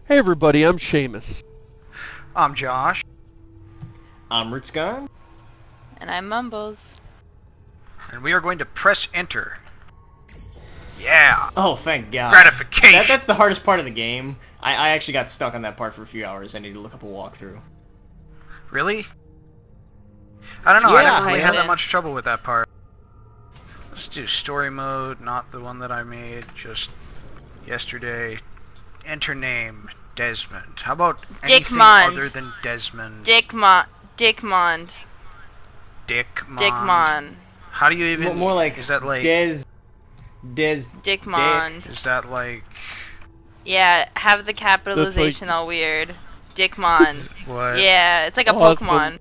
Hey everybody, I'm Seamus. I'm Josh. I'm Rootscon. And I'm Mumbles. And we are going to press enter. Yeah! Oh, thank God. Gratification! That's the hardest part of the game. I actually got stuck on that part for a few hours. I need to look up a walkthrough. Really? I don't know, Yeah, I never really had that didn't. much trouble with that part. Let's do story mode, not the one that I made, just yesterday. Enter name, Desmond. How about anything Dickmond. other than Desmond? Dickmond. Dickmond. Dickmond. How do you even... More like is that like... Dickmond. Is that like... Yeah, have the capitalization all weird. Dickmond. What? Yeah, it's like a Awesome. Pokemon.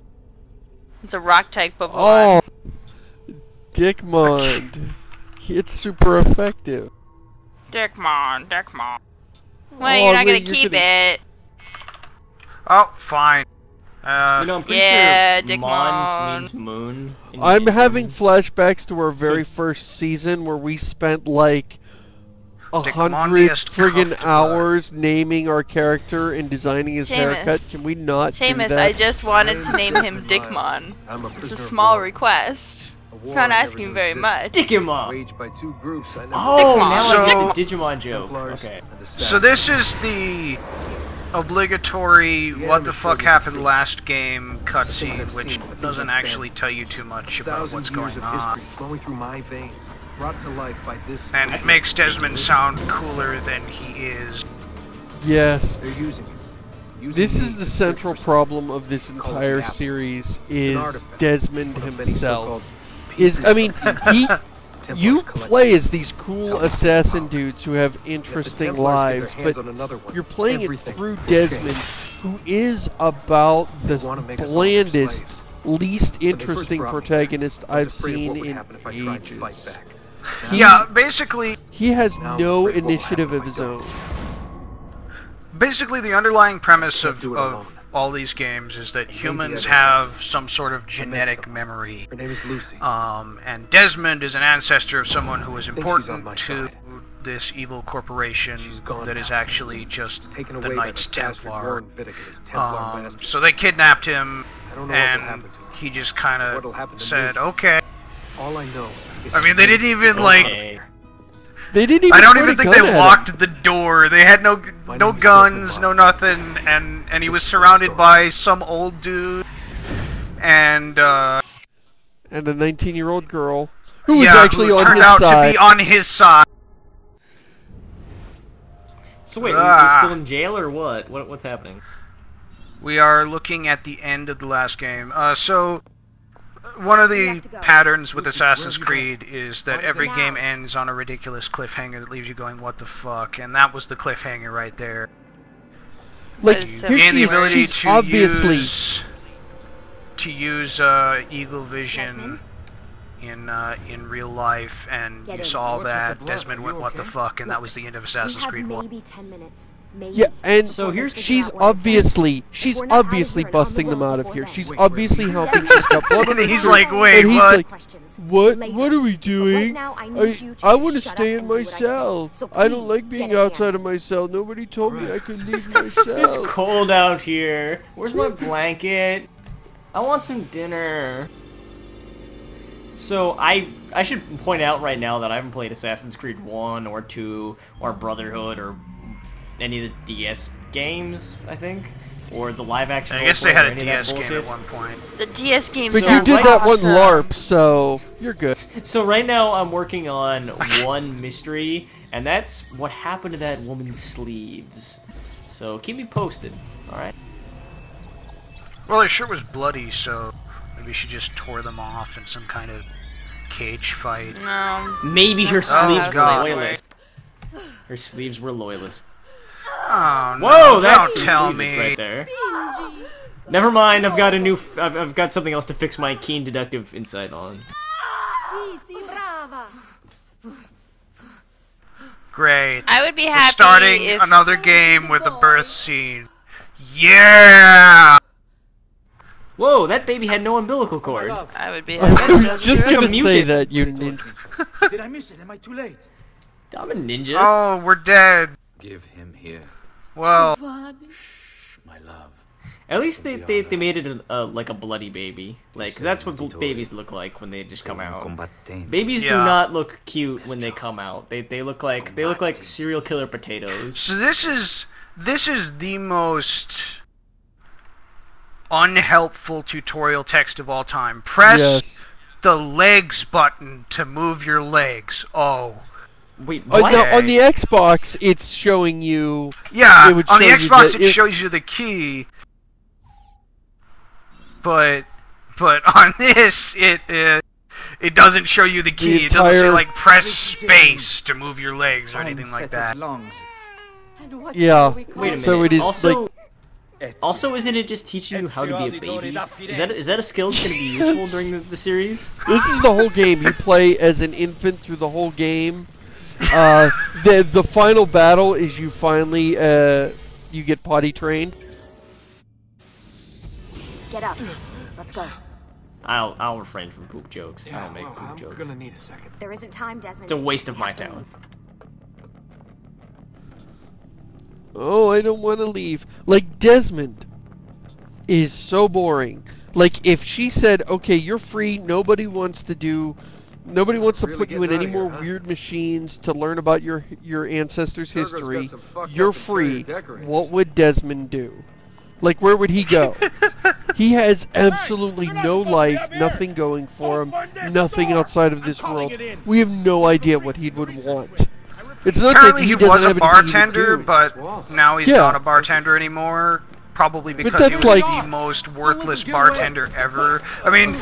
It's a rock type Pokemon. Oh, Dickmond. It's super effective. Dickmond. Dickmond. Oh, Well, you're not gonna wait, you're keep gonna- it. Oh, fine. You know, I'm pretty Yeah, sure Dickmond. Mond means moon. I'm having German. flashbacks to our very first season where we spent like 100 Dickmondiest friggin' comfortable. hours naming our character and designing his haircut. Seamus. Can we not do Seamus, that? I just wanted to name him Dickmon. It's a small request. It's not asking very much. Digimon! Waged by two groups I never Oh, Dickmon. now So- I get the Digimon joke. Templars Okay. and So this is the obligatory what the fuck happened last game cutscene, which doesn't actually tell you too much about what's going of on. history flowing through my veins, brought to life by this. And it makes Desmond sound cooler than he is. Yes. They're using it. This is the central problem of this entire series is Desmond himself. I mean, you play as these cool assassin dudes who have interesting lives, but you're playing it through Desmond, who is about the blandest, least interesting protagonist I've seen in ages. Yeah, basically He has no initiative of his own. the underlying premise of all these games is that humans have some sort of genetic memory. Her name is Lucy. And Desmond is an ancestor of someone who was she's on important my to side. this evil corporation She's gone that is now. actually just Taken the away by Knights the bastard Templar. Warren Viticus, Templar bastard. So they kidnapped him, I don't know what will and happen to him. he just kind What'll of happen to said, me? okay. All I know is I mean, they didn't even, like... Okay. They didn't even I don't point even a think gun they at him. locked the door. They had no My no name is guns, Desmond no nothing, and he was surrounded by some old dude, and And a 19-year-old girl who was yeah, actually who on turned his out side. to be on his side. So wait, we're still in jail or what? What's happening? We are looking at the end of the last game. So one of the patterns with Assassin's Creed is that every game ends on a ridiculous cliffhanger that leaves you going, what the fuck? And that was the cliffhanger right there. Like, That is so here And the she ability is. She's to obviously... use Eagle Vision in real life, and Get you in. saw What's with that the blood? Desmond Are went, you what the okay? fuck, and that was the end of Assassin's Creed 1. maybe 10 minutes. Maybe. Yeah, and So here's- she's Figure out obviously If we're not out of here and on busting the them road out of before here. then. She's Wait, obviously wait. helping. She's got blood on her And he's shirt. like, wait, and he's what? like, what are we doing? now, I need you to I want to shut stay up in and do my what I say. cell. So I don't please, like being get in the outside of house. my cell. Nobody told me I could leave my It's cell. cold out here. Where's my blanket? I want some dinner. So I should point out right now that I haven't played Assassin's Creed 1 or 2 or Brotherhood or any of the DS games, I think. Or the live action. I guess they had a roleplay or any of DS that game at bullshit. one point. The DS games But are you did that one awesome. LARP, so you're good. So right now I'm working on one mystery, and that's what happened to that woman's sleeves. So keep me posted, alright? Well, her shirt was bloody, so maybe she just tore them off in some kind of cage fight. No. Maybe her That's not sleeves how were God. sleeves loyalist. Her sleeves were loyalist. Oh, no, Whoa, that's don't tell cleavage me. right there. Never mind, I've got a new. I've got something else to fix my keen deductive insight on. Great. I would be We're happy starting if another game with a birth scene. Yeah! Whoa, that baby had no umbilical cord. I would be I happy. was just like a gonna say mutant. that, you ninja. Did I miss it? Am I too late? I'm a ninja. Oh, we're dead. Give him here. Well, My love. At least they made it like a bloody baby. Like that's what babies look like when they just come out. Babies do not look cute when they come out. They look like serial killer potatoes. so this is the most unhelpful tutorial text of all time. Press the legs button to move your legs. Oh. Wait, what? No, on the Xbox, it's showing you. Yeah, it would on the show you Xbox that it shows you the key, but on this it doesn't show you the key. It doesn't say like press space to move your legs or anything like that. Yeah. Wait a minute. So it is Also, isn't it just teaching you how to be a baby? Is that a skill that's going to be useful during the series? This is the whole game. You play as an infant through the whole game. The final battle is you finally you get potty trained. Get up. Let's go. I'll refrain from poop jokes. I don't make poop jokes. I'm gonna need a second. There isn't time, Desmond. It's a waste of We my have to talent. move. Oh, I don't want to leave. Like, Desmond is so boring. Like, if she said, okay, you're free, nobody wants to put you in any more weird machines to learn about your ancestors' history, you're free, what would Desmond do? Like, where would he go? He has absolutely no life, nothing going for him, nothing outside of this world. We have no idea what he would want. It's not Apparently that he doesn't was a have anything to bartender, do. but now he's not a bartender anymore. Probably because he that's was like- the most worthless bartender ever. I mean,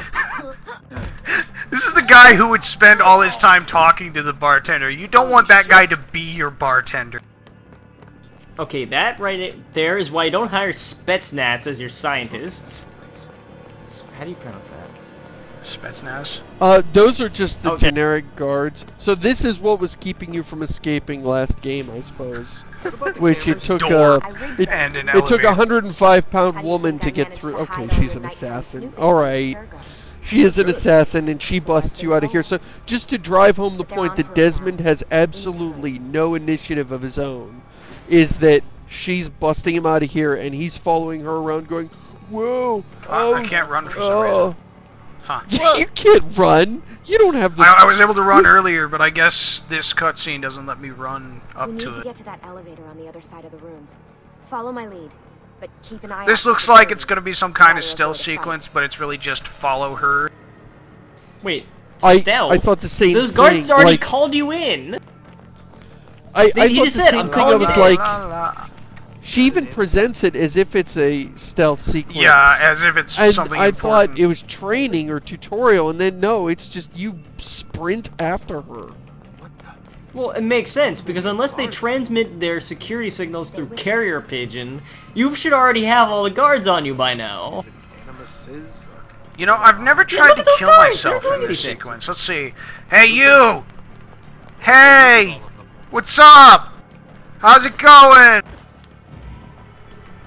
this is the guy who would spend all his time talking to the bartender. You don't want that guy to be your bartender. Okay, that right there is why you don't hire Spetsnaz as your scientists. How do you pronounce that? Spetsnaz? Those are just the Okay. generic guards. So this is what was keeping you from escaping last game, I suppose. Which it took Door. it, And an it took a elevator. 105-pound How do you woman think to I get managed through. to Okay, hide she's over an the nighttime assassin. snooping All with right. Sturgo? She is an assassin, and she busts you out of here. So just to drive home the But their point arms that were Desmond bound. has absolutely no initiative of his own, is that she's busting him out of here, and he's following her around going, whoa, I can't run for some reason. Huh. You can't run. You don't have the... I was able to run earlier, but I guess this cutscene doesn't let me run up We need to to it. get to that elevator on the other side of the room. Follow my lead, but keep an eye out. This for looks like security. it's going to be some kind of Matter stealth where to fight. sequence, but it's really just follow her. Wait, I stealth? thought the same Those thing. guards already like, called you in! I He thought the just said, same "I'm thing. I calling was you in." like... She even presents it as if it's a stealth sequence. Yeah, as if it's And something I important. thought it was training or tutorial, and then no, it's just you sprint after her. Well, it makes sense, because unless they transmit their security signals through carrier pigeon, you should already have all the guards on you by now. You know, I've never tried look to at those kill guys, myself they're in doing this anything. sequence. Let's see. Hey, you! Hey! What's up? How's it going?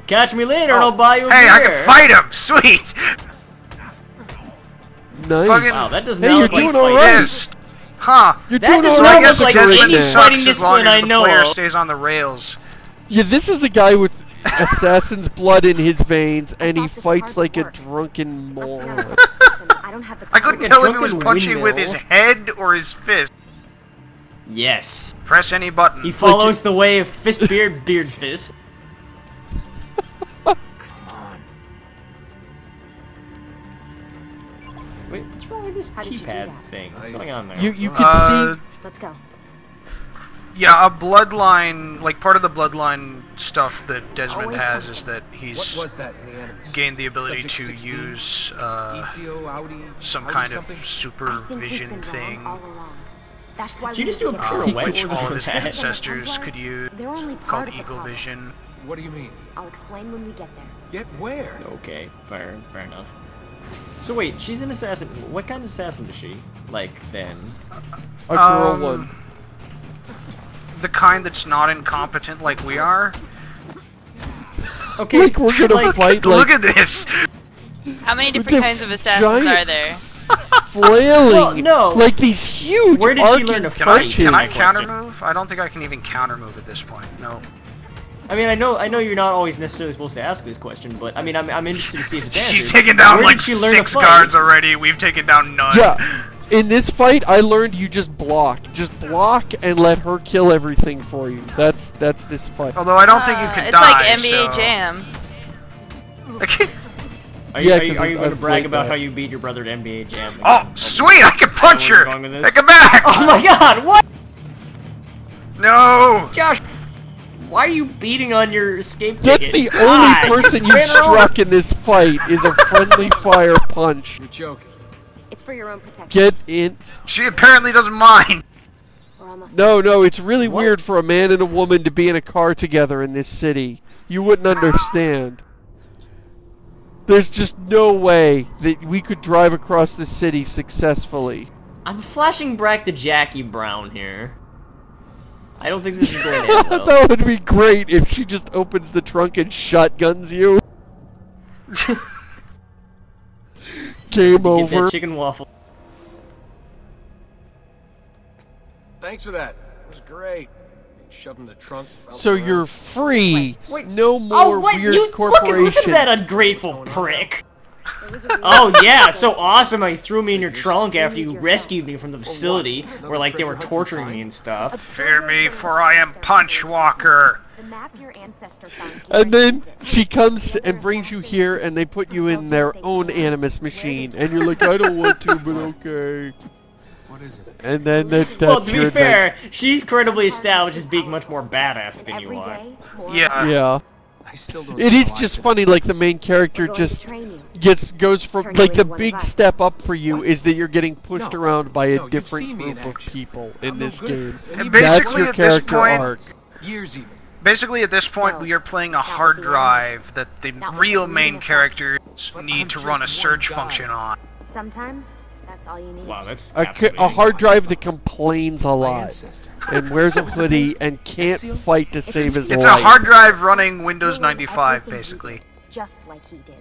Catch me later and I'll buy you a Hey, beer. I can fight him! Sweet! Nice. Fucking- Wow, that does Hey, not you're look like doing fighting. alright. Pissed. Huh. You're That doing does So not I alright guess look like Desmond. Desmond any sucks fighting as long discipline as I the know player of. stays on the rails. Yeah, this is a guy with assassin's blood in his veins, and he thought this fights card like a would work. drunken Must be on a moron. separate system. I don't have the I couldn't Like a tell if he was drunken punching with his windmill. head or his fist. Yes. Press any button. He follows the way of fist beard, beard fist. Wait, what's wrong with this How did you do keypad that? thing? What's going on there? You can see... Let's go. Yeah, a bloodline, like part of the bloodline stuff that Desmond always has something. is that What he's was that in the animus? gained the ability Subject to 16? use Ezio, Audi, some Audi kind something? of I think we've supervision been thing wrong all along. That's why Did you we just need do to a get pirouette? out. which What was all of his that? ancestors could use, They're only part called of the eagle problem. vision. What do you mean? I'll explain when we get there. Get where? Okay, fair enough. So wait, she's an assassin. What kind of assassin is she? Like, then? A girl one. The kind that's not incompetent like we are. Okay, Like, we're gonna fight, Look like, at this! How many With different the kinds of assassins giant- are there? flailing. Well, no. Like these huge Where did she arcing learn to Can I, fight? can I punches. counter move? I don't think I can even counter move at this point. No. I mean, I know you're not always necessarily supposed to ask this question, but I mean, I'm interested to see if it's answered. She's taken down Where like did she learn to 6 fight? guards already. We've taken down none. Yeah. In this fight, I learned you just block. Just block and let her kill everything for you. That's this fight. Although I don't think you can it's die. like NBA so... Jam. Are you, Yeah, are you 'cause going to I've brag played about that. how you beat your brother at NBA Jam? Oh, sweet! I can punch her! Going with this? Take it back! Oh my god, what? No! Josh, why are you beating on your escape That's ticket? the God. only person you Ran her over. struck in this fight is a friendly fire punch. You're joking. It's for your own protection. Get in. She apparently doesn't mind. We're almost No, it's really What? weird for a man and a woman to be in a car together in this city. You wouldn't understand. There's just no way that we could drive across the city successfully. I'm flashing back to Jackie Brown here. I don't think this is going to end well. That would be great if she just opens the trunk and shotguns you. Game Get over. that chicken waffle. Thanks for that. It was great. Shoved in the trunk. So you're free. Wait. No more Oh, what? weird You corporation. listen to that ungrateful prick. There was a reason Oh for yeah, it. so awesome! I threw me in your trunk after need you your rescued me from the facility, where like they were torturing me and stuff. Fear me, for I am Punchwalker. The map your ancestor found And then uses it. she comes The other and brings you assassins here, and they put you in their own animus machine, and you're like, I don't want to, but okay. What is it? And then that's Well, to your be fair, she's credibly established as being much more badass than you Every are. day, more Yeah. adventure. Yeah. I still don't. It see is how I just fit funny, in like the this. main character We're going just to train you. goes from Turn you like the into one big of us. step up for you is that you're getting pushed No. around by No, a you've different seen me in group of action. people I'm in no this good at game. this, And even That's basically your at this character point- arc. years even. Basically, at this point, No. we are playing a Not hard with the drive that the Not with real the main leading characters But need I'm to run a just search one guy. function on. Sometimes that's all you need. Wow, that's A fascinating. hard drive that complains a My lot ancestor. and wears a What was his hoodie name? and can't Ezio? fight to save his It's a life. hard drive running Windows Doing 95, everything he basically. did, just like he did.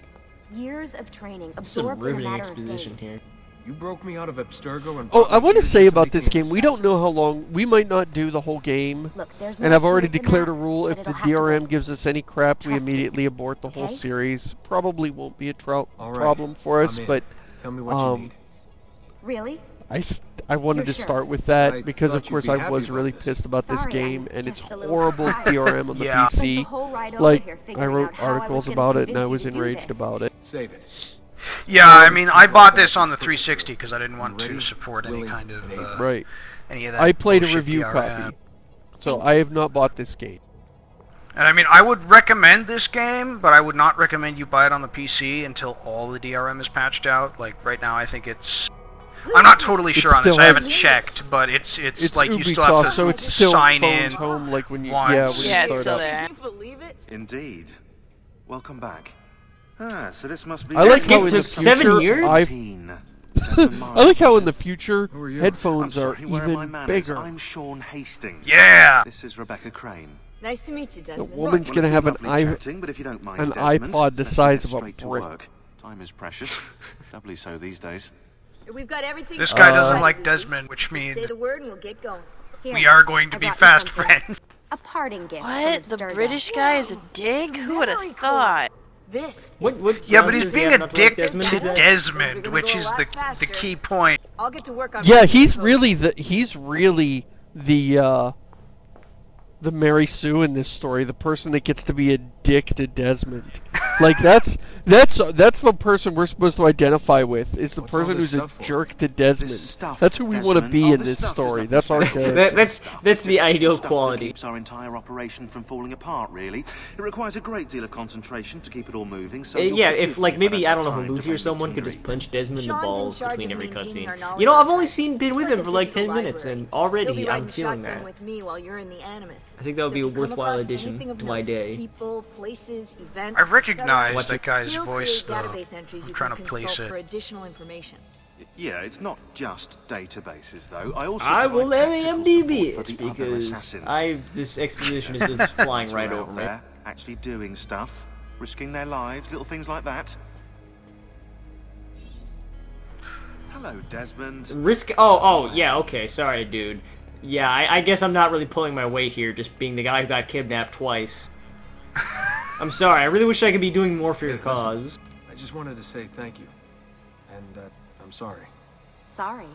Years of training Some absorbed in a riveting matter of exposition days. here. You broke me out of Abstergo and. Oh, brought I me want to here say just about make this me an game, we don't assassin. know how long, we might not do the whole game. Look, there's And more I've to already it than declared that, a rule, but if the it'll have to DRM wait. gives us any crap, we Trust me, immediately abort the whole okay? series. Probably won't be a All right, problem for us, I'm in. but Tell me what you need. Really? I wanted You're to sure? start with that I because of thought you'd course be I happy was about really this. pissed about this Sorry, game I'm and its just a little horrible surprised. DRM on the Yeah. Spent the PC. whole ride over Like, here I figuring wrote out how I was articles gonna about it and convince I you was to do enraged this. about it. Save it. Yeah, I mean, I bought this on the 360 because I didn't want to Ready, support any willing, kind of and able. Right. any of that. I played a bullshit review DRM. copy. So I have not bought this game. And I mean, I would recommend this game, but I would not recommend you buy it on the PC until all the DRM is patched out. Like right now, I think it's. I'm not totally sure on this. still I has- haven't checked, but it's It's like you still have Ubisoft, to so it's still sign phones in. home like when you once. yeah, when you Yeah, it's start still up. there. Indeed. Welcome back. Ah, so this must be. I like This how game in the took 7 future years? I like how in the future Who are you? headphones are Where are my even manners? bigger. I'm Sean Hastings. Yeah. This is Rebecca Crane. Nice to meet you, The Desmond. woman's Well, gonna it's have been an lovely i chatting, but if you don't mind, an Desmond, iPod the let's size get of a straight to brick. work. Time is precious. Doubly so these days. We've got everything. This guy doesn't Right, like Lucy. Desmond, which Just means say the word and we'll get going. Here, we are going to I be brought you fast something. friends. A parting gift. What? From The Abstergo. British guy is a dig? Who would have Memory thought? This. What? Is, What? Yeah, but nonsense he's do you being have a not to like dick Desmond to today? Desmond, gonna which go a is lot the faster. key point. I'll get to work on. Yeah, my he's code. really the Mary Sue in this story, the person that gets to be a dick to Desmond. Like that's the person we're supposed to identify with, is the What's all person this who's a stuff for? jerk to This Desmond. stuff, That's who we want to Desmond. be Oh, in this this stuff is story. nothing That's our special. character. That's the ideal Stuff that quality. keeps our entire operation from falling apart, really. It requires a great deal of concentration to keep it all moving, so you'll Yeah, forgive if me like if maybe I don't don't know have who time Lucy to or make someone meet could and just greet. punch Desmond in the Sean's in balls charge between of every maintaining our cutscene. knowledge You know, I've only archive. been It's with like him a for like 10 digital minutes, library. and You'll already be I'm riding feeling shotgun that. with me while you're in the Animus. I think that would So be if a you come worthwhile across addition anything of to my note, day. People, places, events. I etc., recognize that guy's he'll voice, create though. database entries I'm you trying can to place consult it. for additional information. Yeah, it's not just databases, though. I also I provide will tactical MAMDB support it for the other because assassins. this exposition is just flying Who right are over out me. there, actually doing stuff, risking their lives, little things like that. Hello, Desmond. Oh, yeah, okay, sorry, dude. Yeah, I guess I'm not really pulling my weight here, just being the guy who got kidnapped twice. I'm sorry. I really wish I could be doing more for your cause. I just wanted to say thank you. And that I'm sorry. Sorry.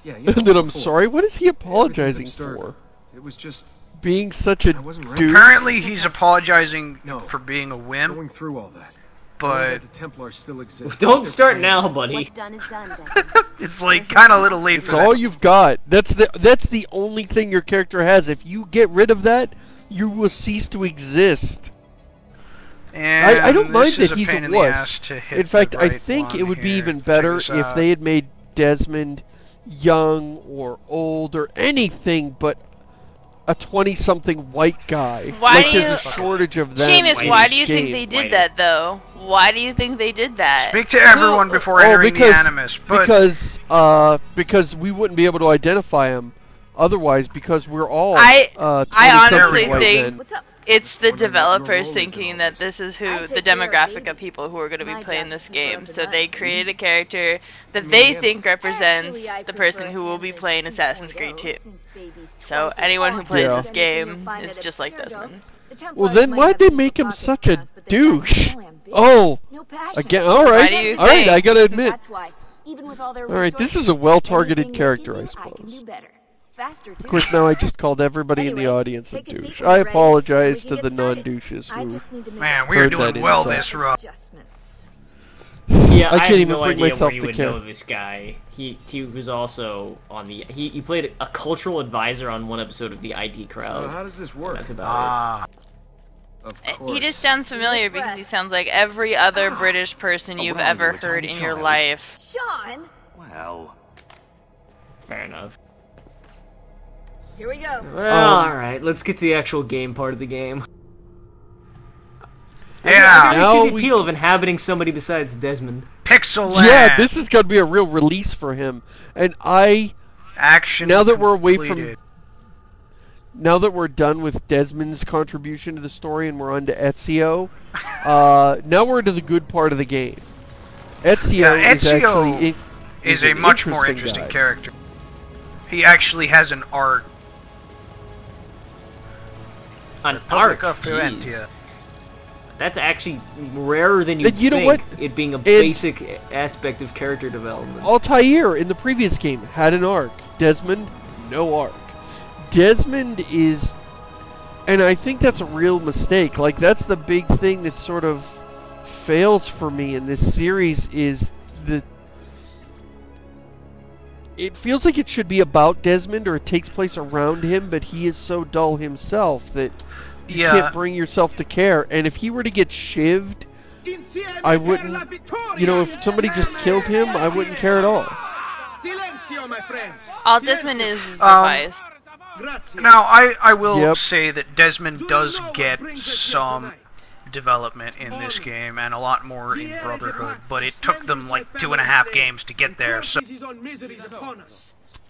Yeah, you know, And then I'm before, sorry. What is he everything apologizing absurd. for? It was just Being such a I wasn't ready. dude. Apparently, he's apologizing No. for being a wimp, going through all that. but the Templars still exist. Don't start now, buddy. What's done is done, Desmond. it's like kind of a little late It's for all that. you've got. That's the only thing your character has. If you get rid of that, you will cease to exist. And I don't mind this is that he's pain a in the ass wuss. to hit In fact, the I right think it one would be here. even Check better this if out. they had made Desmond young or old or anything but a 20-something white guy. Why like do there's you- a shortage of them. Seamus, in why this do you think game. they did White. that though? Why do you think they did that? Speak to everyone before entering the Animus. But Because we wouldn't be able to identify him otherwise because we're all I 20-something honestly white think men. What's up? it's the Wondering what your developers role is in thinking all that this. this is who I the take care of demographic baby. of people who are going to be My playing job this is to keep her game. up So at they night. created a character that mean, they yeah. think represents Actually, I the person prefer who will be Animus playing Assassin's Creed 2. 2.0 since baby's So twice as anyone who awesome plays Yeah. as this anything you'll game find is at just like Abstergo. Desmond. The Templars Well, then might why'd have they deeper make him pockets such than a us, but they got douche? no ambition, Oh, no passion. again. All right, do you all right. think? I gotta admit. That's why, even with all their All right, this resources, is a well-targeted anything they character, can I do, I can suppose. do better. Faster, too. Of course, now I just called everybody in the Anyway, audience a take a seat douche. when I you're ready, apologize and to we the can get started. non-douches I who... just need to make man, a we're heard doing that well inside. this run. adjustments. Yeah, I can't have even no bring idea myself where you to would care. know this guy. He was also on the he played a cultural advisor on one episode of the ID Crowd. So how does this work? That's about Ah, Of course. He just sounds familiar because he sounds like every other British person you've well, you ever a heard tiny in your child. life. Sean, Well, it. Fair enough. here we go. Well, all right. Let's get to the actual game part of the game. I yeah, can Now see the we- appeal of inhabiting somebody besides Desmond. Pixel Land. Yeah, this is gonna be a real release for him. And action. now that we're away from- completed. now that we're done with Desmond's contribution to the story and we're on to Ezio, now we're into the good part of the game. Ezio, Yeah, is actually is an a much more interesting guy. character. He actually has an arc. An Republic arc. of Firenze. Jeez. That's actually rarer than you And you know think. what? It being a basic aspect of character development. Altair in the previous game had an arc. Desmond, no arc. Desmond is, and I think that's a real mistake. Like, that's the big thing that sort of fails for me in this series is the. It feels like it should be about Desmond or it takes place around him, but he is so dull himself that you Yeah. can't bring yourself to care. And if he were to get shivved, I wouldn't. You know, if somebody just killed him, I wouldn't care at all. All Desmond is device. Now, I will Yep. say that Desmond does get some development in this game, and a lot more in Brotherhood, but it took them like 2.5 games to get there, so...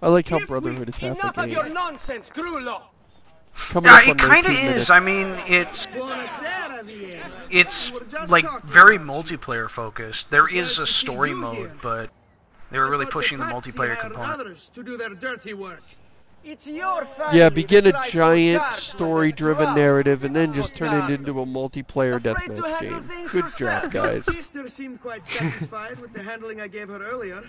I like how Brotherhood is half a game. nonsense, Grullo! Coming Yeah, up on it kind of 19 is. minutes. I mean, it's like very multiplayer focused. There is a story mode, but they were really pushing the multiplayer component. It's your family Yeah, begin a that tries to giant guard story-driven from narrative and then just turn it Guard. into a multiplayer Afraid to deathmatch handle game. things Good yourself. job, guys. Sister seemed quite satisfied with the handling I gave her earlier.